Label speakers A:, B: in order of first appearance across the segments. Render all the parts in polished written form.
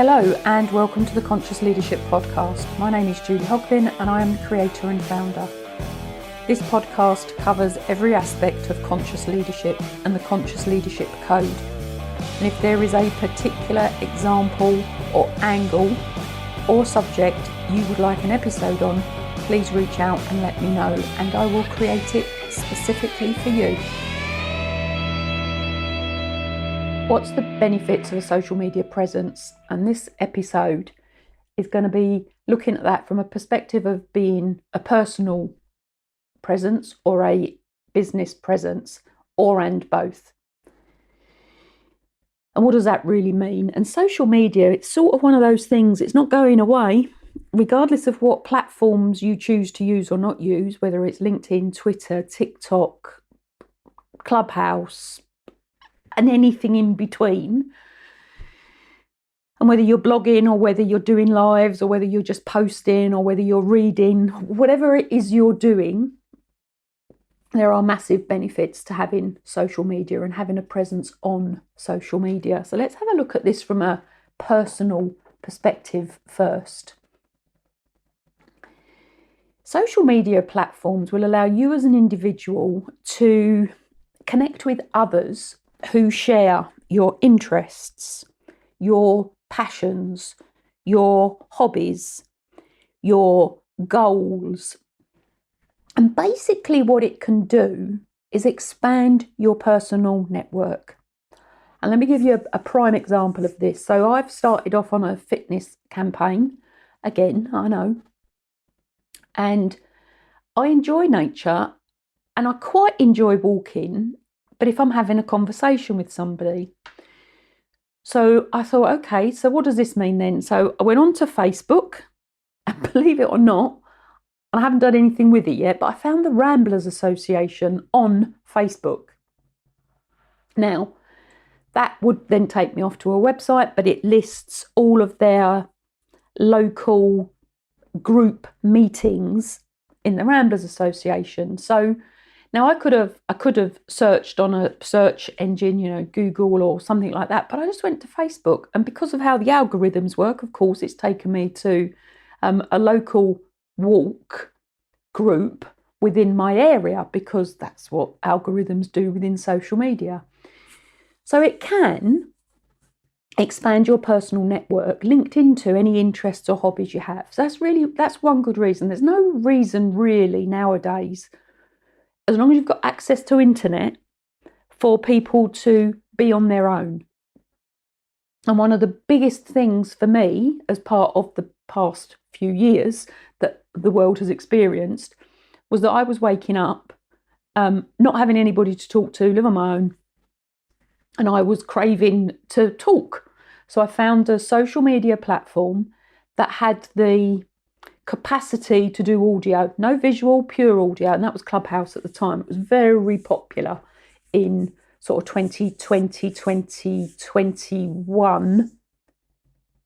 A: Hello and welcome to the Conscious Leadership Podcast. My name is Julie Hogbin and I am the creator and founder. This podcast covers every aspect of conscious leadership and the Conscious Leadership Code. And if there is a particular example or angle or subject you would like an episode on, please reach out and let me know and I will create it specifically for you. What's the benefits of a social media presence? And this episode is going to be looking at that from a perspective of being a personal presence or a business presence, and both. And what does that really mean? And social media, it's sort of one of those things, it's not going away, regardless of what platforms you choose to use or not use, whether it's LinkedIn, Twitter, TikTok, Clubhouse, and anything in between. And whether you're blogging or whether you're doing lives or whether you're just posting or whether you're reading, whatever it is you're doing, there are massive benefits to having social media and having a presence on social media. So let's have a look at this from a personal perspective first. Social media platforms will allow you as an individual to connect with others who share your interests, your passions, your hobbies, your goals. And basically what it can do is expand your personal network. And let me give you a prime example of this. So I've started off on a fitness campaign. Again, I know. And I enjoy nature and I quite enjoy walking. But if I'm having a conversation with somebody. So I thought, okay, so what does this mean then? So I went on to Facebook, and believe it or not, I haven't done anything with it yet, but I found the Ramblers Association on Facebook. Now, that would then take me off to a website, but it lists all of their local group meetings in the Ramblers Association. So now I could have searched on a search engine, Google or something like that, but I just went to Facebook. And because of how the algorithms work, of course, it's taken me to a local walk group within my area because that's what algorithms do within social media. So it can expand your personal network linked into any interests or hobbies you have. So that's one good reason. There's no reason really nowadays, as long as you've got access to internet, for people to be on their own. And one of the biggest things for me as part of the past few years that the world has experienced was that I was waking up, not having anybody to talk to, live on my own, and I was craving to talk. So I found a social media platform that had the capacity to do audio, no visual, pure audio, and that was Clubhouse at the time. It was very popular in sort of 2020, 2021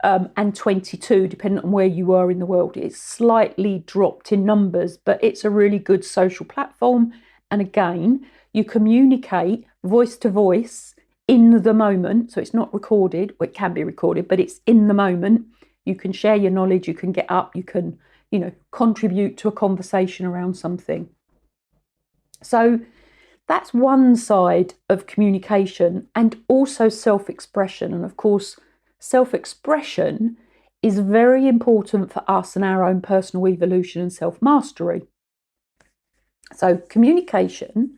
A: and 22, depending on where you were in the world. It's slightly dropped in numbers, but it's a really good social platform. And again, you communicate voice to voice in the moment. So it's not recorded, or it can be recorded, but it's in the moment. You can share your knowledge, you can get up, you can, contribute to a conversation around something. So that's one side of communication, and also self-expression. And of course, self-expression is very important for us and our own personal evolution and self-mastery. So communication,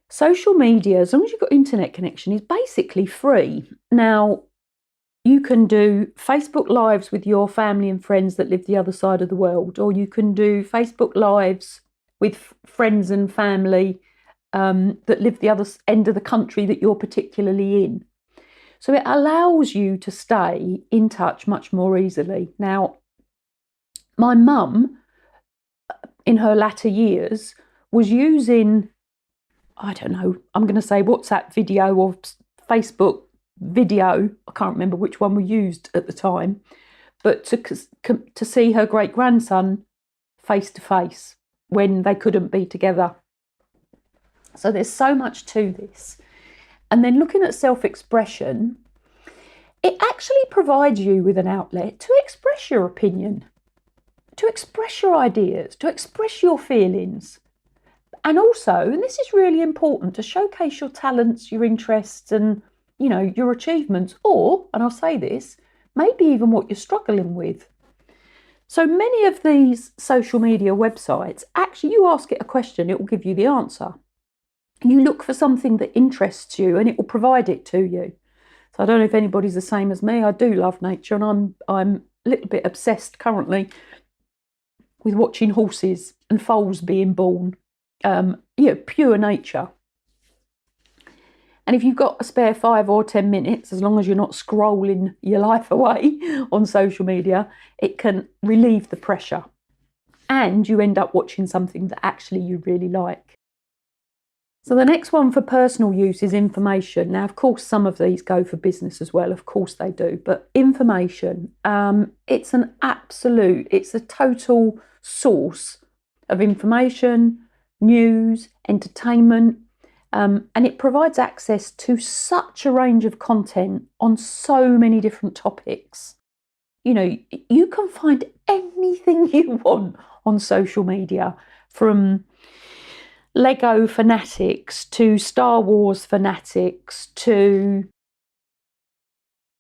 A: social media, as long as you've got internet connection, is basically free. Now, you can do Facebook Lives with your family and friends that live the other side of the world, or you can do Facebook Lives with friends and family that live the other end of the country that you're particularly in. So it allows you to stay in touch much more easily. Now, my mum, in her latter years, was using, I don't know, I'm going to say WhatsApp video or Facebook video, I can't remember which one we used at the time, but to see her great grandson face to face when they couldn't be together. So there's so much to this. And then looking at self-expression, it actually provides you with an outlet to express your opinion, to express your ideas, to express your feelings. And also, and this is really important, to showcase your talents, your interests, and, you know, your achievements, or, and I'll say this, maybe even what you're struggling with. So many of these social media websites, actually, you ask it a question, it will give you the answer. You look for something that interests you and it will provide it to you. So I don't know if anybody's the same as me. I do love nature, and I'm a little bit obsessed currently with watching horses and foals being born. Pure nature. And if you've got a spare 5 or 10 minutes, as long as you're not scrolling your life away on social media, it can relieve the pressure. And you end up watching something that actually you really like. So the next one for personal use is information. Now, of course, some of these go for business as well. Of course they do. But information, it's a total source of information, news, entertainment, and it provides access to such a range of content on so many different topics. You know, you can find anything you want on social media, from Lego fanatics to Star Wars fanatics to,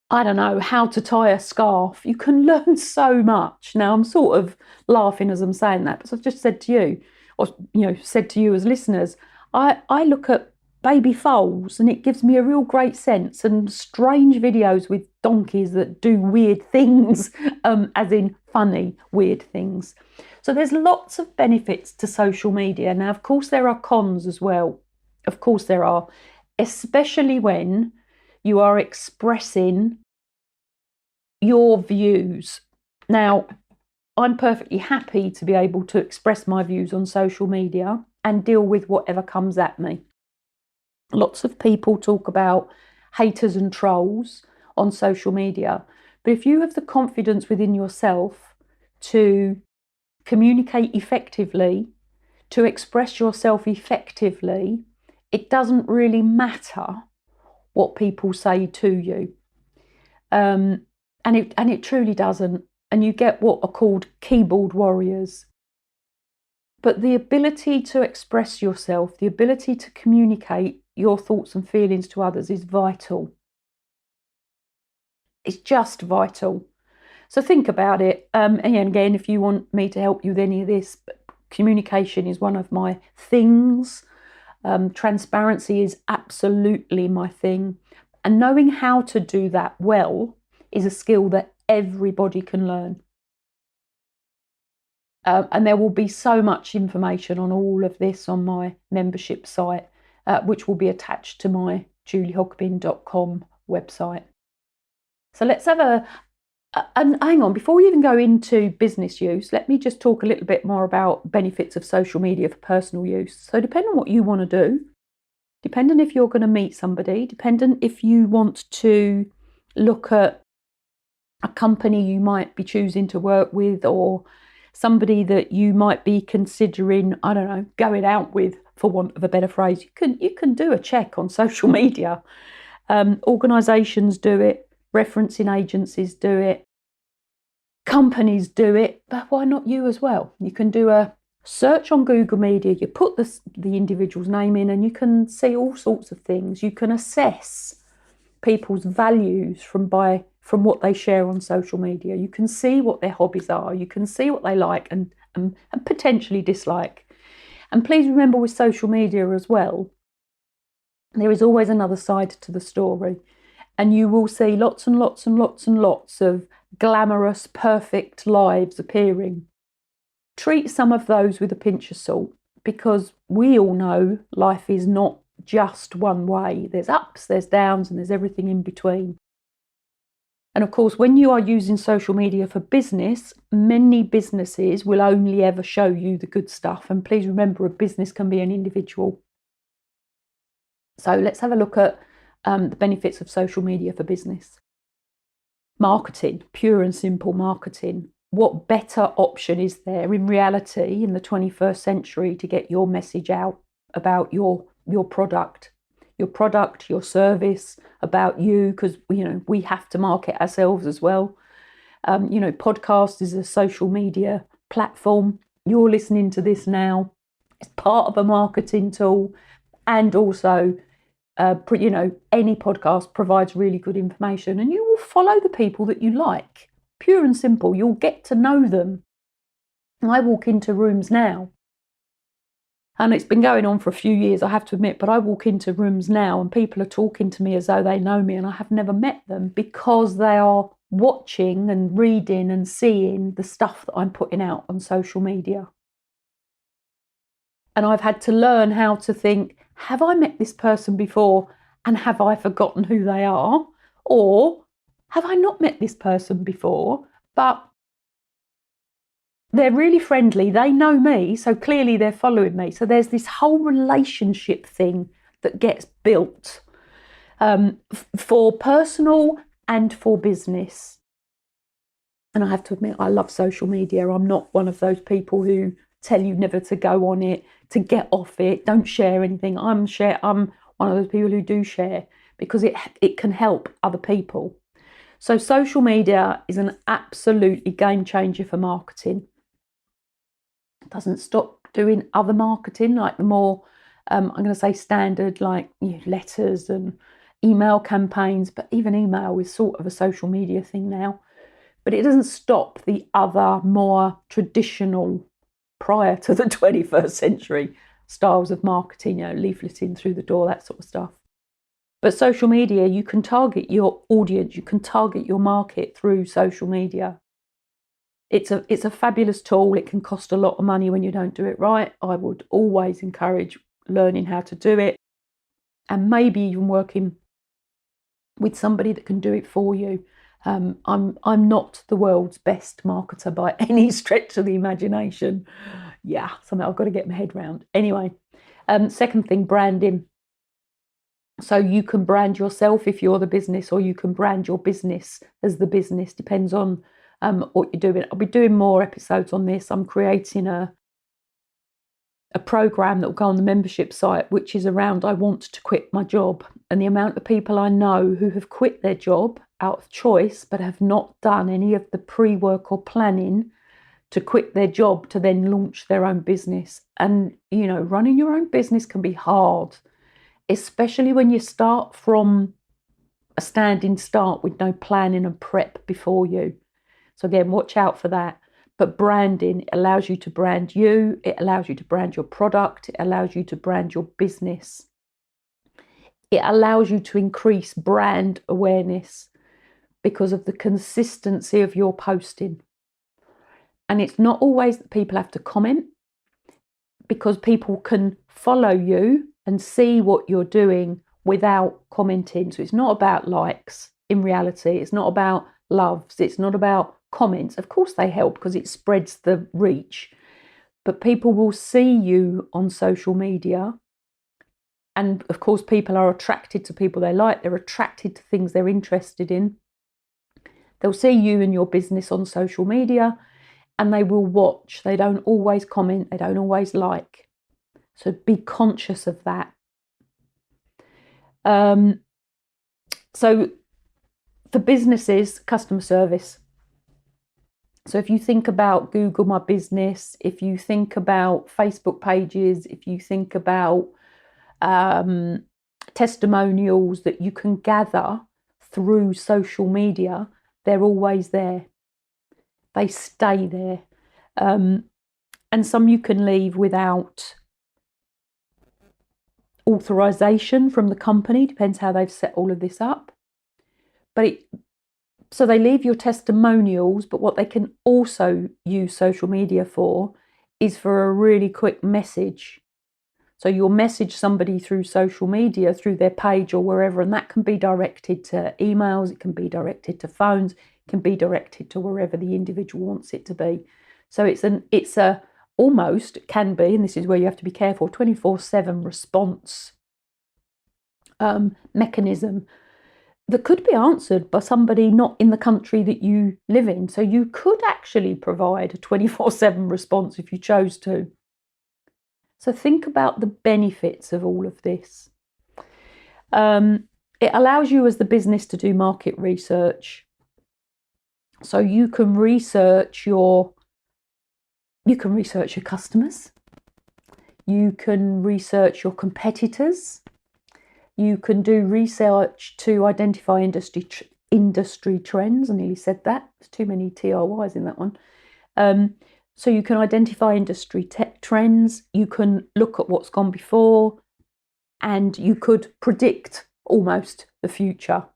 A: I don't know, how to tie a scarf. You can learn so much. Now, I'm sort of laughing as I'm saying that, because I've just said to you, or, you know, said to you as listeners, I look at baby foals and it gives me a real great sense, and strange videos with donkeys that do weird things, as in funny, weird things. So there's lots of benefits to social media. Now, of course, there are cons as well. Of course there are, especially when you are expressing your views. Now, I'm perfectly happy to be able to express my views on social media and deal with whatever comes at me. Lots of people talk about haters and trolls on social media, but if you have the confidence within yourself to communicate effectively, to express yourself effectively, it doesn't really matter what people say to you. And it truly doesn't. And you get what are called keyboard warriors. But the ability to express yourself, the ability to communicate your thoughts and feelings to others is vital. It's just vital. So think about it. And again, if you want me to help you with any of this, communication is one of my things. Transparency is absolutely my thing. And knowing how to do that well is a skill that everybody can learn. And there will be so much information on all of this on my membership site, which will be attached to my juliehogbin.com website. So let's have and hang on, before we even go into business use, let me just talk a little bit more about benefits of social media for personal use. So depending on what you want to do, depending if you're going to meet somebody, depending if you want to look at a company you might be choosing to work with, or somebody that you might be considering, I don't know, going out with, for want of a better phrase, you can do a check on social media. Organisations do it, referencing agencies do it, companies do it, but why not you as well? You can do a search on Google Media, you put the individual's name in, and you can see all sorts of things. You can assess people's values from what they share on social media. You can see what their hobbies are. You can see what they like and potentially dislike. And please remember, with social media as well, there is always another side to the story. And you will see lots and lots and lots and lots of glamorous, perfect lives appearing. Treat some of those with a pinch of salt, because we all know life is not just one way. There's ups, there's downs, and there's everything in between. And of course, when you are using social media for business, many businesses will only ever show you the good stuff. And please remember, a business can be an individual. So let's have a look at the benefits of social media for business. Marketing, pure and simple marketing. What better option is there in reality in the 21st century to get your message out about your product, your product, your service, about you, because we have to market ourselves as well. Podcast is a social media platform. You're listening to this now. It's part of a marketing tool, and also any podcast provides really good information, and you will follow the people that you like. Pure and simple. You'll get to know them. I walk into rooms now, and it's been going on for a few years, I have to admit, but I walk into rooms now and people are talking to me as though they know me, and I have never met them, because they are watching and reading and seeing the stuff that I'm putting out on social media. And I've had to learn how to think, have I met this person before and have I forgotten who they are? Or have I not met this person before, but they're really friendly, they know me, so clearly they're following me. So there's this whole relationship thing that gets built for personal and for business. And I have to admit, I love social media. I'm not one of those people who tell you never to go on it, to get off it, don't share anything. I'm one of those people who do share, because it can help other people. So social media is an absolutely game changer for marketing. It doesn't stop doing other marketing, like the more, I'm going to say standard, like letters and email campaigns, but even email is sort of a social media thing now. But it doesn't stop the other more traditional, prior to the 21st century, styles of marketing, leafleting through the door, that sort of stuff. But social media, you can target your audience, you can target your market through social media. It's a fabulous tool. It can cost a lot of money when you don't do it right. I would always encourage learning how to do it, and maybe even working with somebody that can do it for you. I'm not the world's best marketer by any stretch of the imagination. Yeah, something I've got to get my head around. Anyway, second thing, branding. So you can brand yourself if you're the business, or you can brand your business as the business. Depends on what you're doing. I'll be doing more episodes on this. I'm creating a program that will go on the membership site, which is around I want to quit my job. And the amount of people I know who have quit their job out of choice, but have not done any of the pre-work or planning to quit their job to then launch their own business. And, running your own business can be hard, especially when you start from a standing start with no planning and prep before you. So again, watch out for that. But branding allows you to brand you, it allows you to brand your product, it allows you to brand your business. It allows you to increase brand awareness because of the consistency of your posting. And it's not always that people have to comment, because people can follow you and see what you're doing without commenting. So it's not about likes in reality, it's not about loves, it's not about comments. Of course they help because it spreads the reach, but people will see you on social media, and of course people are attracted to people they like, they're attracted to things they're interested in. They'll see you and your business on social media, and they will watch. They don't always comment, they don't always like, so be conscious of that. So for businesses, customer service. So if you think about Google My Business, if you think about Facebook pages, if you think about testimonials that you can gather through social media, they're always there. They stay there. And some you can leave without authorization from the company, depends how they've set all of this up. So they leave your testimonials, but what they can also use social media for is for a really quick message. So you'll message somebody through social media, through their page or wherever, and that can be directed to emails, it can be directed to phones, it can be directed to wherever the individual wants it to be. So it's a almost can be, and this is where you have to be careful, 24/7 response mechanism that could be answered by somebody not in the country that you live in. So you could actually provide a 24/7 response if you chose to. So think about the benefits of all of this. It allows you as the business to do market research. So you can research your customers, you can research your competitors, you can do research to identify industry trends. I nearly said that. There's too many TRYs in that one. So you can identify industry trends, you can look at what's gone before, and you could predict almost the future.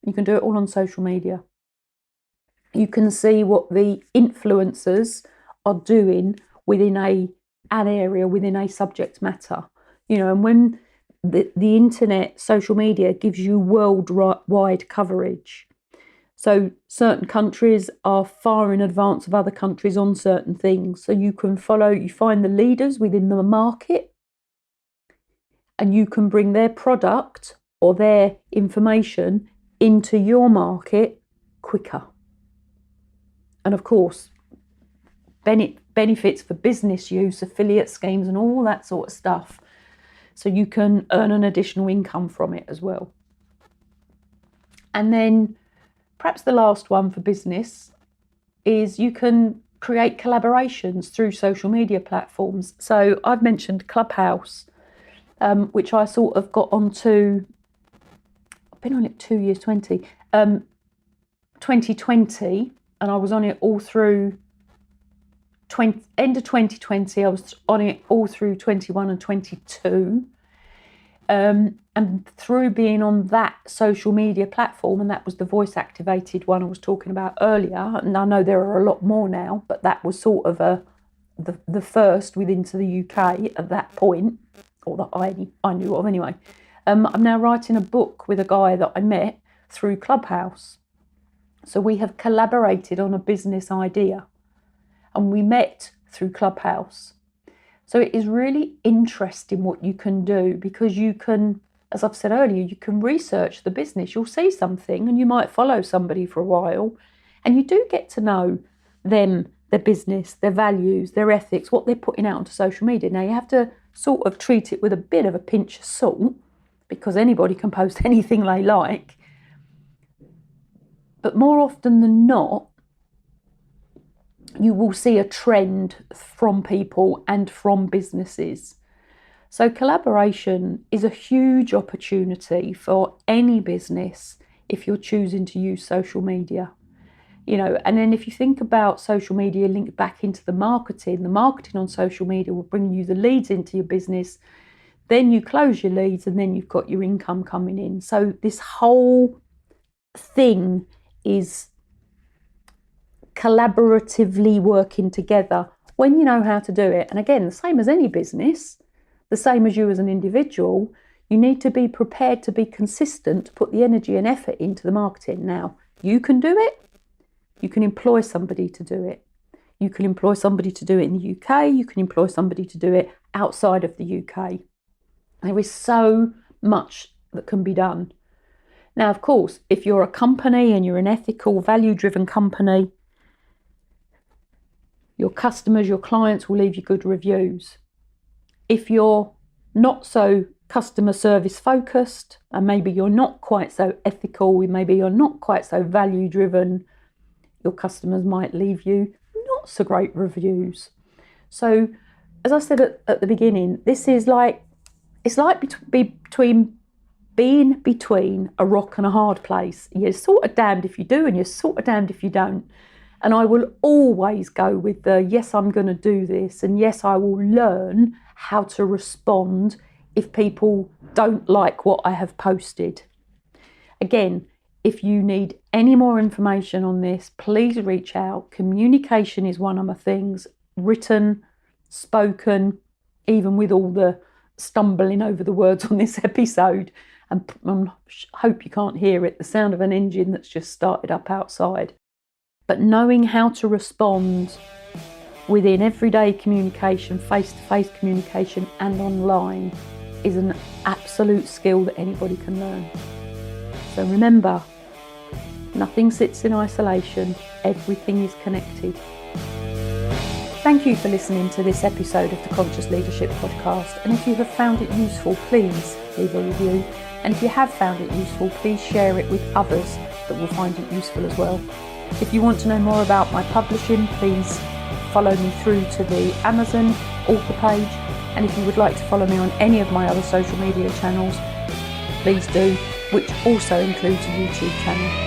A: You can do it all on social media. You can see what the influencers are doing within an area, within a subject matter. And when the internet, social media gives you worldwide coverage. So certain countries are far in advance of other countries on certain things. So you find the leaders within the market, and you can bring their product or their information into your market quicker. And of course, benefits for business use, affiliate schemes and all that sort of stuff. So you can earn an additional income from it as well. And then perhaps the last one for business is you can create collaborations through social media platforms. So I've mentioned Clubhouse, which I sort of got onto, I've been on it 2 years, 2020, and I was on it all through end of 2020. I was on it all through 21 and 22. And through being on that social media platform, and that was the voice activated one I was talking about earlier, and I know there are a lot more now, but that was sort of the first into the UK at that point, or that I knew of anyway. I'm now writing a book with a guy that I met through Clubhouse. So we have collaborated on a business idea, and we met through Clubhouse. So it is really interesting what you can do, because you can, as I've said earlier, you can research the business. You'll see something and you might follow somebody for a while, and you do get to know them, their business, their values, their ethics, what they're putting out onto social media. Now you have to sort of treat it with a bit of a pinch of salt, because anybody can post anything they like. But more often than not, you will see a trend from people and from businesses. So collaboration is a huge opportunity for any business if you're choosing to use social media. And then if you think about social media linked back into the marketing on social media will bring you the leads into your business. Then you close your leads, and then you've got your income coming in. So this whole thing is collaboratively working together when you know how to do it. And again, the same as any business, the same as you as an individual, you need to be prepared to be consistent, to put the energy and effort into the marketing. Now, you can do it. You can employ somebody to do it. You can employ somebody to do it in the UK. You can employ somebody to do it outside of the UK. There is so much that can be done. Now, of course, if you're a company and you're an ethical, value-driven company, your customers, your clients will leave you good reviews. If you're not so customer service focused, and maybe you're not quite so ethical, maybe you're not quite so value driven, your customers might leave you not so great reviews. So, as I said at the beginning, this is being between a rock and a hard place. You're sort of damned if you do, and you're sort of damned if you don't. And I will always go with the, yes, I'm going to do this. And yes, I will learn how to respond if people don't like what I have posted. Again, if you need any more information on this, please reach out. Communication is one of my things, written, spoken, even with all the stumbling over the words on this episode. And I hope you can't hear it, the sound of an engine that's just started up outside. But knowing how to respond within everyday communication, face-to-face communication and online is an absolute skill that anybody can learn. So remember, nothing sits in isolation, everything is connected. Thank you for listening to this episode of the Conscious Leadership Podcast, and if you have found it useful, please leave a review. And if you have found it useful, please share it with others that will find it useful as well. If you want to know more about my publishing, please follow me through to the Amazon author page. And if you would like to follow me on any of my other social media channels, please do, which also includes a YouTube channel.